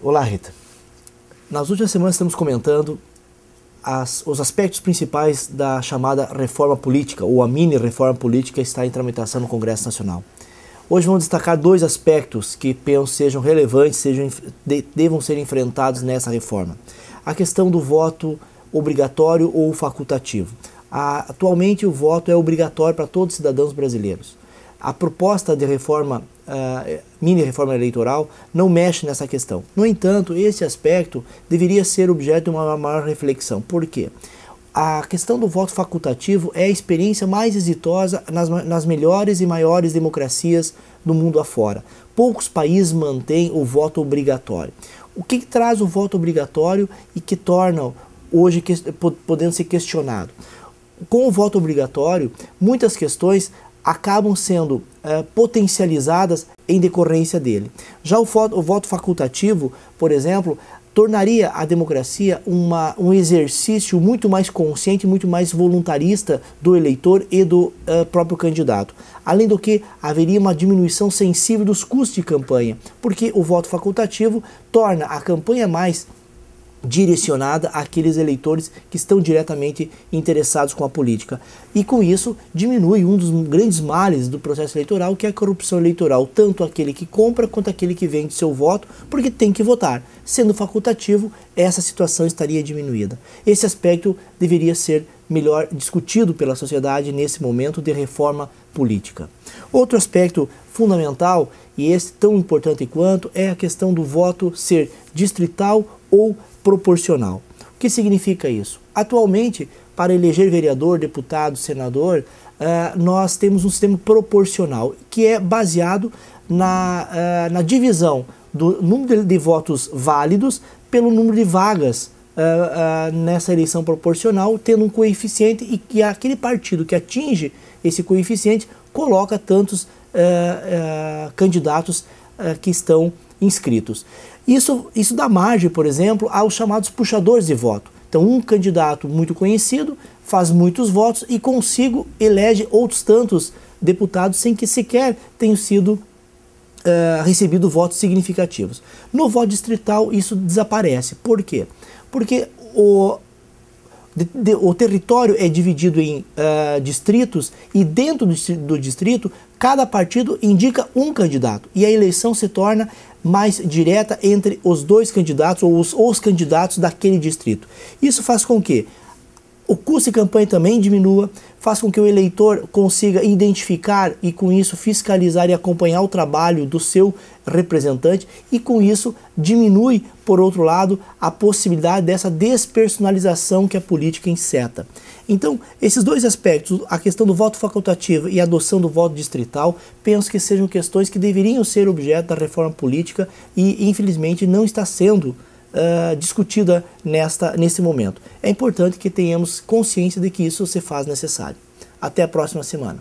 Olá, Rita. Nas últimas semanas estamos comentando os aspectos principais da chamada reforma política, ou a mini reforma política que está em tramitação no Congresso Nacional. Hoje vamos destacar dois aspectos que penso sejam relevantes, devam ser enfrentados nessa reforma. A questão do voto obrigatório ou facultativo. Atualmente o voto é obrigatório para todos os cidadãos brasileiros. A proposta de reforma, mini reforma eleitoral, não mexe nessa questão. No entanto, esse aspecto deveria ser objeto de uma maior reflexão. Por quê? A questão do voto facultativo é a experiência mais exitosa nas melhores e maiores democracias do mundo afora. Poucos países mantêm o voto obrigatório. O que traz o voto obrigatório e que torna hoje podendo ser questionado? Com o voto obrigatório, muitas questões acabam sendo potencializadas em decorrência dele. Já o voto facultativo, por exemplo, tornaria a democracia um exercício muito mais consciente, muito mais voluntarista do eleitor e do próprio candidato. Além do que, haveria uma diminuição sensível dos custos de campanha, porque o voto facultativo torna a campanha mais direcionada àqueles eleitores que estão diretamente interessados com a política. E com isso diminui um dos grandes males do processo eleitoral, que é a corrupção eleitoral, tanto aquele que compra quanto aquele que vende seu voto, porque tem que votar. Sendo facultativo, essa situação estaria diminuída. Esse aspecto deveria ser melhor discutido pela sociedade nesse momento de reforma política. Outro aspecto fundamental, e esse tão importante quanto, é a questão do voto ser distrital ou proporcional. O que significa isso? Atualmente, para eleger vereador, deputado, senador, nós temos um sistema proporcional, que é baseado na divisão do número de votos válidos pelo número de vagas nessa eleição proporcional, tendo um coeficiente, e que aquele partido que atinge esse coeficiente coloca tantos candidatos que estão inscritos. Isso dá margem, por exemplo, aos chamados puxadores de voto. Então, um candidato muito conhecido faz muitos votos e consigo elege outros tantos deputados sem que sequer tenham sido recebido votos significativos. No voto distrital isso desaparece. Por quê? Porque o território é dividido em distritos, e dentro do distrito cada partido indica um candidato e a eleição se torna mais direta entre os dois candidatos ou os candidatos daquele distrito. Isso faz com que o custo de campanha também diminua, faz com que o eleitor consiga identificar e com isso fiscalizar e acompanhar o trabalho do seu representante, e com isso diminui, por outro lado, a possibilidade dessa despersonalização que a política enceta. Então, esses dois aspectos, a questão do voto facultativo e a adoção do voto distrital, penso que sejam questões que deveriam ser objeto da reforma política e, infelizmente, não está sendo discutida nesse momento. É importante que tenhamos consciência de que isso se faz necessário. Até a próxima semana.